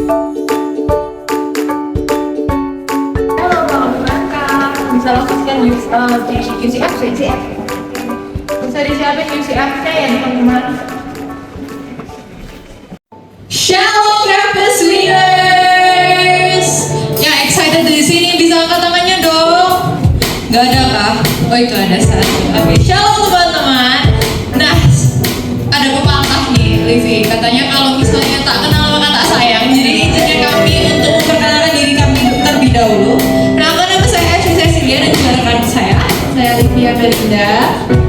Bisa langsungkan di UCF. Bisa disiapin UCF-nya ya teman-teman. Shalom Campus Leaders yang excited di sini bisa angkat tangannya dong. Gak ada kah? Oh itu ada satu. Oke, shalom teman-teman. Nah, ada pepatah nih, Livi. Katanya kalau misalnya tak kenal maka tak sayang. Jadi izinkan kami untuk memperkenalkan diri kami terlebih dahulu. Perkenalkan nama saya Ashley Cecilia dan juga rekan saya Livia Belinda.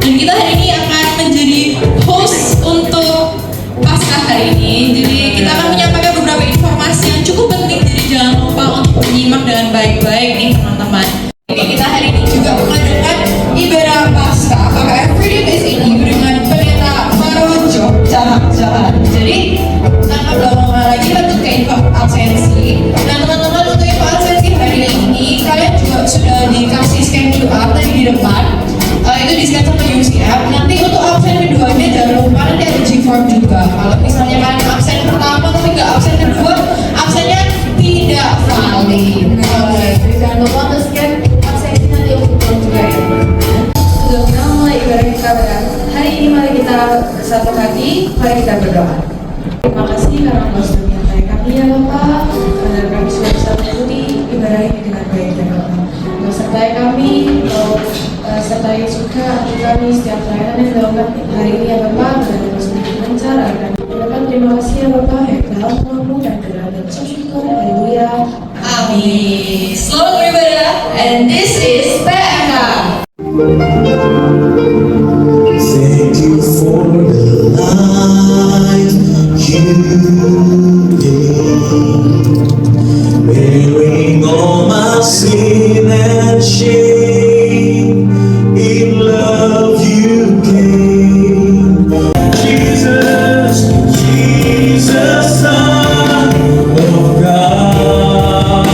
Dan kita hari ini akan menjadi host untuk Paskah hari ini. Jadi kita akan menyampaikan beberapa informasi yang cukup penting. Jadi jangan lupa untuk menyimak dengan baik-baik nih teman-teman. Jadi kita hari ini juga mengadakan ibadah Paskah KKR Freedom is in You dengan pendeta Marojo Jalan. Jadi tanpa berlama-lama lagi lanjut ke info absensi. Nah teman-teman, untuk info absensi hari ini kalian juga sudah dikasih scan QR tadi di depan. Itu di scan sama UCF. Nanti untuk absen keduanya jangan lupa nanti ada G-form juga. Kalau misalnya kalian absen pertama tapi nggak absen kedua, absennya tidak valid. Oke, jangan lupa untuk scan absensi nanti untuk juga ya. Sudah kita mulai ibadah kita hari ini, mari kita bersatu hati, mari kita berdoa. Terima kasih karena Engkau sudah menyertai kami ya Bapak, dan kami sudah bisa mengikuti ibadah ini dengan baik ya Bapak. Engkau sertai kami, Engkau sertai juga hati kami setiap pelayanan yang dilakukan hari ini ya Bapak, dan Engkau sendiri lancar akan mendapat. Terima kasih ya Bapak, ya dalam namamu dan dalam syukur, haleluya, amin. Selamat beribadah, and this is PMK. Thank you for the life you gave, bearing all my sin and shame. In love you came, Jesus, Son of God.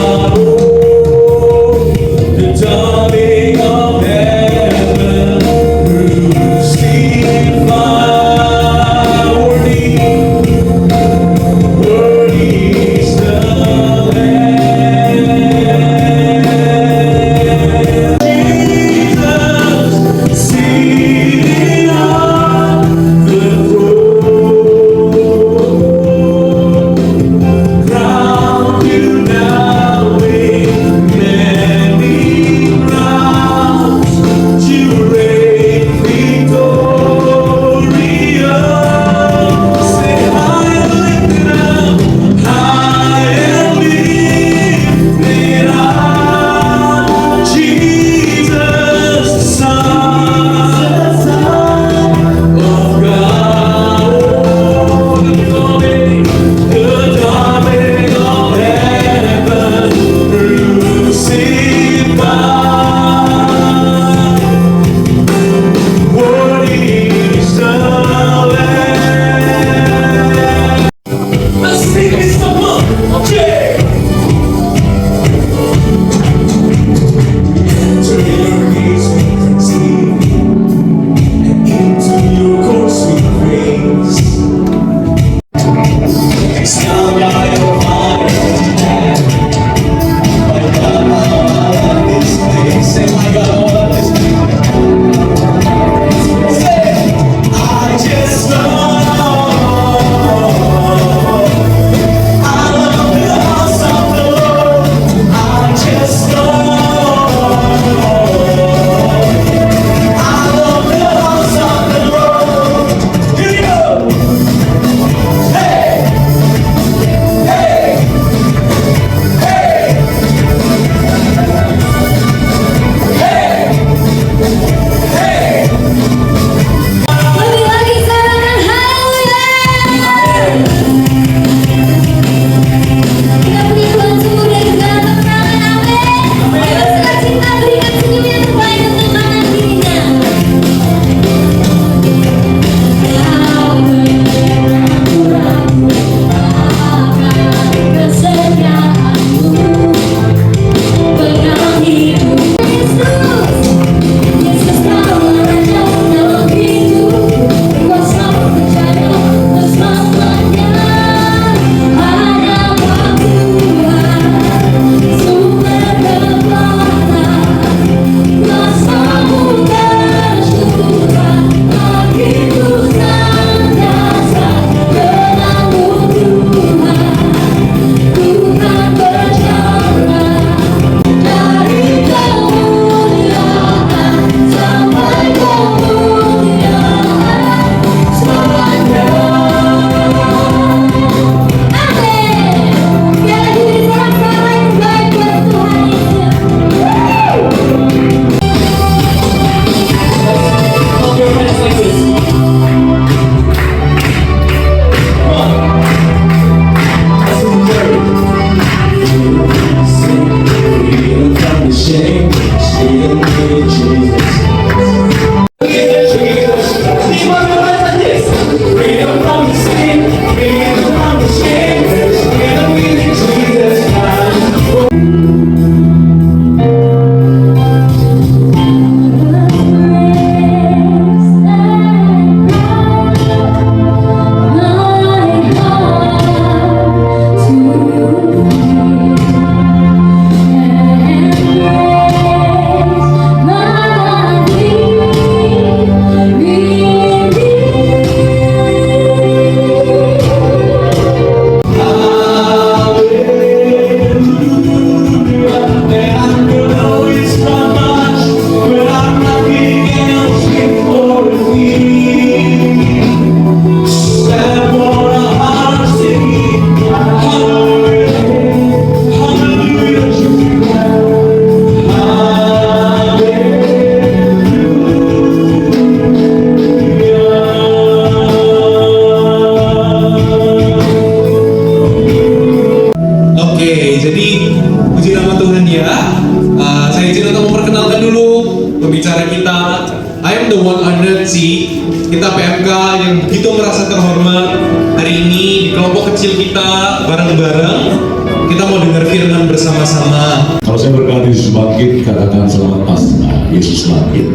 juga merasa terhormat hari ini di kelompok kecil kita bareng-bareng kita mau dengar firman bersama-sama. Kalau saya berkata Yesus bangkit, katakan selamat Paskah, Yesus bangkit.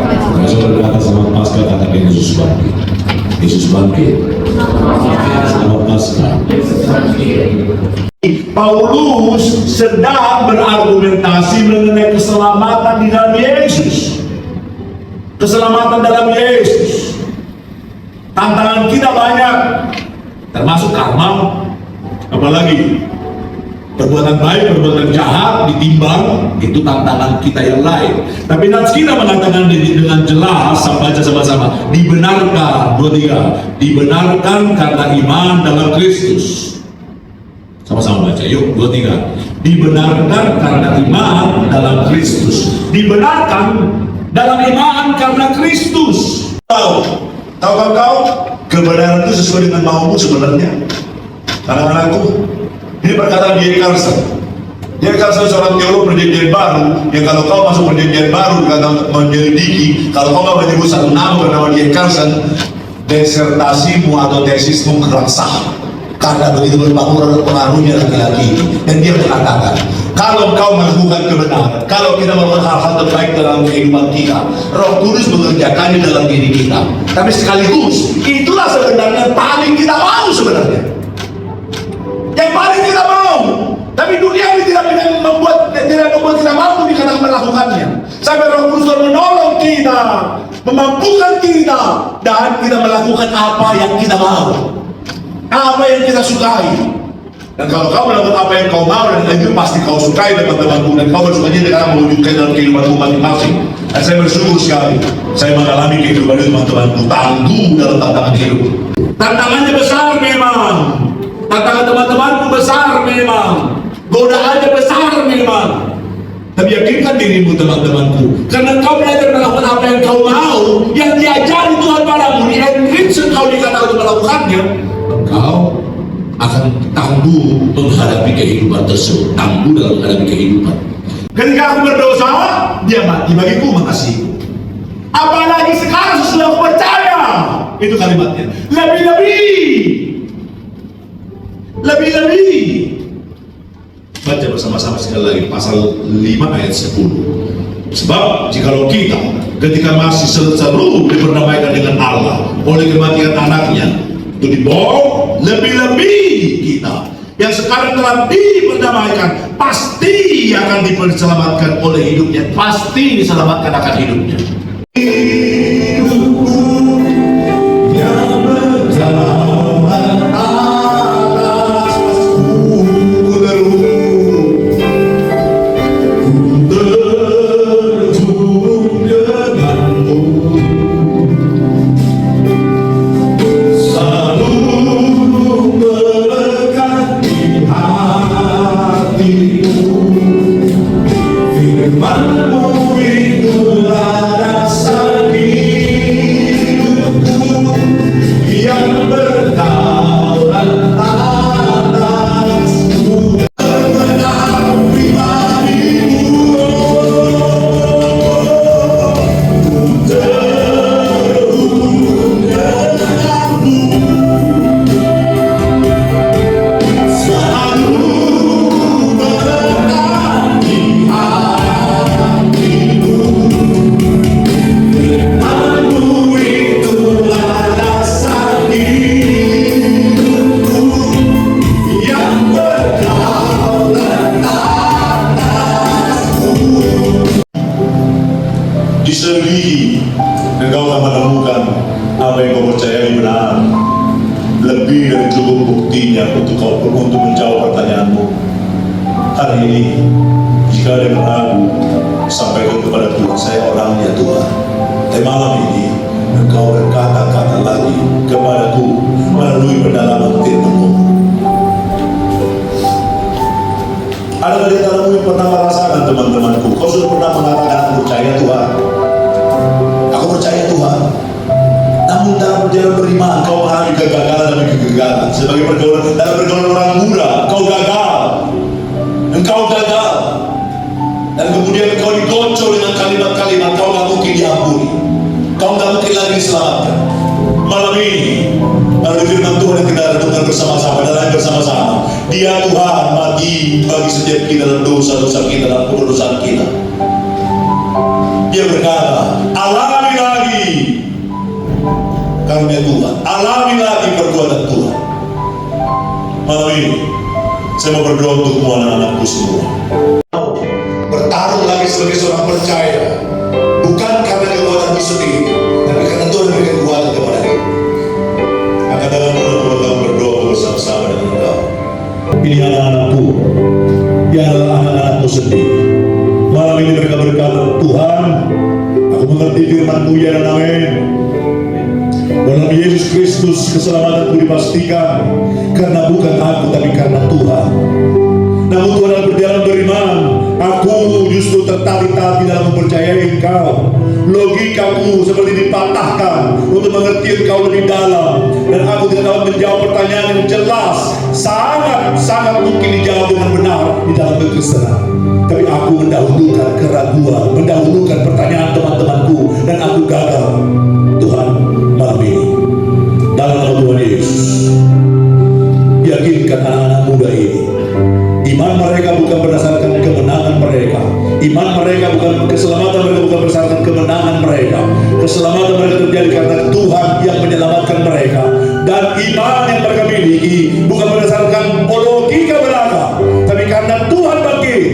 Kalau saya berkata selamat Paskah, katakan Yesus bangkit. Yesus bangkit. Selamat Paskah. Paulus sedang berargumentasi mengenai keselamatan di dalam Yesus. Keselamatan dalam Yesus. Tantangan kita banyak, termasuk karma, apalagi perbuatan baik, perbuatan jahat ditimbang, itu tantangan kita yang lain. Tapi nats kita mengatakan dengan jelas, baca sama-sama, dibenarkan, 2-3, dibenarkan karena iman dalam Kristus. Sama-sama baca, yuk, 2-3. Dibenarkan karena iman dalam Kristus. Dibenarkan dalam iman karena Kristus. Tahukah kau, kebenaran itu sesuai dengan maumu sebenarnya. Anak-anakku, ini perkataan D.A. Carson. D.A. Carson seorang teolog perjanjian baru, yang kalau kau masuk perjanjian baru kata menyelidiki, kalau kau nggak menyebut satu nama bernama D.A. Carson, desertasimu atau tesismu kurang sah. Karena begitu berpengaruh pengaruhnya laki-laki, dan dia mengatakan, kalau kau melakukan kebenaran, kalau kita melakukan hal-hal terbaik dalam kehidupan kita, Roh Kudus mengerjakannya dalam diri kita. Tapi sekaligus itulah sebenarnya paling kita mau sebenarnya. Yang paling kita mau, tapi dunia ini tidak membuat kita mampu karena melakukannya. Sampai Roh Kudus menolong kita, memampukan kita, dan kita melakukan apa yang kita mau, apa yang kita sukai. Dan kalau kau melakukan apa yang kau mau, dan itu pasti kau sukai teman-temanku, dan kau bersukanya dengan mewujudkan dalam kehidupanmu masing-masing. Dan saya bersyukur sekali, saya mengalami kehidupan itu teman-temanku, tangguh dalam tantangan hidup. Tantangannya besar memang, tantangan teman-temanku besar memang, godaannya besar memang. Tapi yakinkan dirimu teman-temanku, karena kau belajar melakukan apa yang kau mau, yang diajari Tuhan padamu, di-enrich kau dikatakan untuk melakukannya, engkau akan tangguh menghadapi kehidupan tersebut, tangguh dalam menghadapi kehidupan. Ketika aku berdosa, dia mati bagiku mengasihiku. Apalagi sekarang sesudah aku percaya, itu kalimatnya. Lebih-lebih. Baca bersama-sama sekali lagi pasal 5 ayat 10. Sebab jikalau kita ketika masih seru diperdamaikan dengan Allah oleh kematian anaknya, itu dibawa, lebih-lebih kita yang sekarang telah diperdamaikan pasti akan diselamatkan oleh hidupnya, pasti diselamatkan akan hidupnya. Diselidiki, dan kau akan menemukan apa yang kau percayai benar, lebih dari cukup buktinya untuk menjawab pertanyaanmu. Hari ini, jika ada yang ragu, sampaikan kepada Tuhan, saya orangnya Tuhan. Tapi malam ini, engkau berkata-kata lagi kepadaku melalui pendalaman firman-Mu. Ada dari antaramu yang pernah merasakan, teman-temanku, kau sudah pernah mengatakan, aku percaya Tuhan, aku percaya Tuhan, namun dalam perjalanan beriman kau mengalami kegagalan demi kegagalan. Sebagai dalam pergaulan orang muda, kau gagal, engkau gagal, dan kemudian kau digocol dengan kalimat-kalimat, kau gak mungkin diampuni, kau gak mungkin lagi diselamatkan. setiap kita dalam dosa-dosa kita, dalam kedodosan kita. Dia berkata, alami lagi karunia Tuhan, alami lagi perbuatan Tuhan. Malam ini saya mau berdoa untuk semua anak-anakku semua. Bertarung lagi sebagai seorang percaya, bukan karena kekuatan itu sendiri, tapi karena Tuhan memberikan kekuatan kepada kita. Maka dalam pertemuan berdoa bersama-sama dengan engkau. Ini anak-anakku, ya adalah anak-anakku sendiri. Malam ini mereka berkata, Tuhan, aku mengerti firman-Mu, ya dan amin. Dalam Yesus Kristus keselamatanku dipastikan, karena bukan aku tapi karena Tuhan. Namun Tuhan dalam berjalan beriman, aku justru tertati-tati dalam mempercayai Engkau. Logikaku seperti dipatahkan untuk mengerti Engkau lebih dalam, dan aku tidak dapat menjawab pertanyaan yang jelas, sangat mungkin dijawab dengan benar di dalam kekristenan. Tapi aku mendahulukan keraguan, mendahulukan pertanyaan teman-temanku, dan aku gagal. Tuhan, malam ini dalam nama Tuhan Yesus, yakinkan anak-anak muda ini, iman mereka bukan berdasarkan kemenangan mereka, iman mereka bukan, keselamatan mereka bukan berdasarkan kemenangan mereka. Keselamatan mereka terjadi karena Tuhan yang menyelamatkan mereka, dan iman yang mereka miliki bukan berdasarkan logika belaka, tapi karena Tuhan bangkit.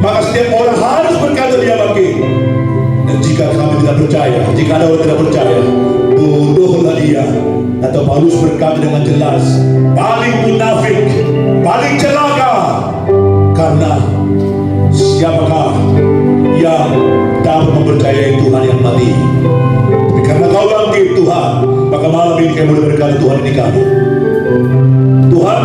Maka setiap orang harus berkata dia bangkit. Dan jika kami tidak percaya, jika ada orang tidak percaya, bodohlah dia. Atau Paulus berkata dengan jelas, paling munafik, paling celaka. Karena siapakah yang dapat mempercayai Tuhan yang mati? Tapi karena kau bangkit Tuhan, maka malam ini kami boleh berkata, Tuhan ini kami. Tuhan,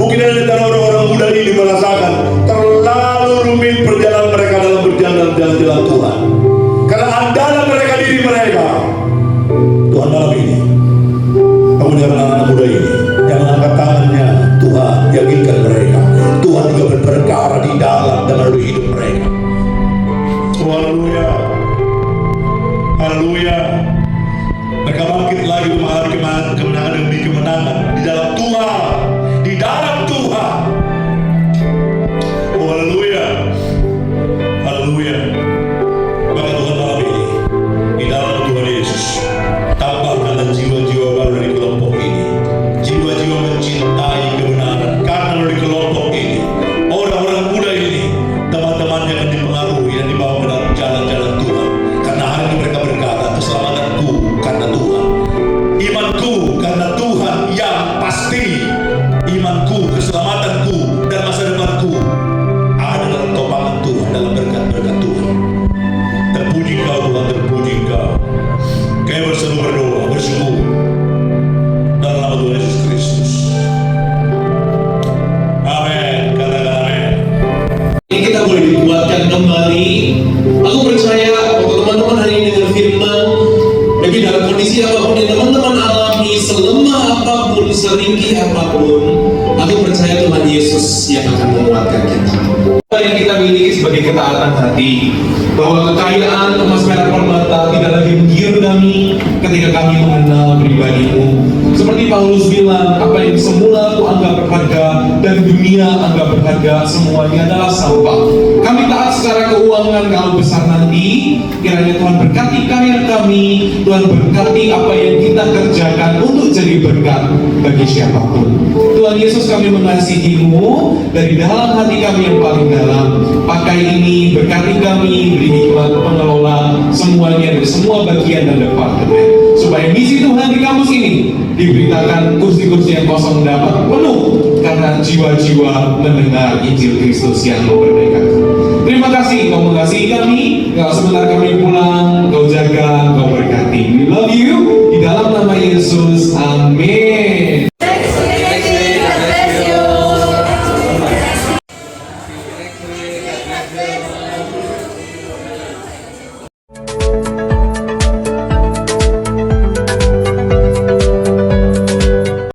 mungkin ada antara orang-orang muda ini merasakan terlalu rumit perjalanan mereka dalam berjalan jalan Tuhan. Karena andalan mereka diri mereka. Tuhan, malam ini kamu dengan anak muda ini yang mengangkat tangannya, Tuhan yakinkan mereka. Tuhan juga berperkara di dalam dan melalui hidup mereka. Oh, haleluya, haleluya. Mereka bangkit lagi memahami kemenangan demi kemenangan di dalam Tuhan, di dalam Tuhan. Oh, haleluya, haleluya. Maka Tuhan malam ini di dalam Tuhan Yesus, tambahkanlah jiwa-jiwa baru dari kelompok ini, jiwa-jiwa mencintai kebenaran. Karena dari kelompok ini, orang-orang muda ini, teman-temannya akan dipengaruhi dan dibawa ke dalam jalan-jalan Tuhan. Karena hari ini mereka berkata, keselamatanku karena Tuhan, imanku karena Tuhan yang pasti, imanku, keselamatanku, dan masa depanku ada dalam topangan Tuhan, dalam berkat-berkat Tuhan. Terpuji Kau Tuhan, terpuji Kau. Kami berseru berdoa, bersyukur dalam nama Tuhan Yesus Kristus. Amin. Katakan amin. Ini kita boleh dikuatkan kembali. Aku percaya waktu teman-teman hari ini dengar firman, lebih dalam kondisi apapun yang teman-teman alami, selemah apapun, seringkih apapun, aku percaya Tuhan Yesus yang akan menguatkan kita. Apa yang kita miliki sebagai ketaatan hati, bahwa kekayaan emas perak permata tidak lagi menggiur kami ketika kami mengenal pribadi-Mu. Seperti Paulus bilang, apa yang semula aku anggap berharga dan dunia anggap berharga, semuanya adalah sampah. Kami taat secara keuangan kalau besar nanti. Kiranya Tuhan berkati karir kami, Tuhan berkati apa yang kita kerjakan untuk jadi berkat bagi siapapun. Tuhan Yesus, kami mengasihi-Mu dari dalam hati kami yang paling dalam. Pakai ini, berkati kami, beri hikmat pengelola semuanya dari semua bagian dan departemen, supaya misi Tuhan di kampus ini diberitakan, kursi-kursi yang kosong dapat penuh karena jiwa-jiwa mendengar Injil Kristus yang memerdekakan. Terima kasih Kau mengasihi kami. Kalau sebentar kami pulang, Kau jaga, Kau berkati. We love you. Di dalam nama Yesus.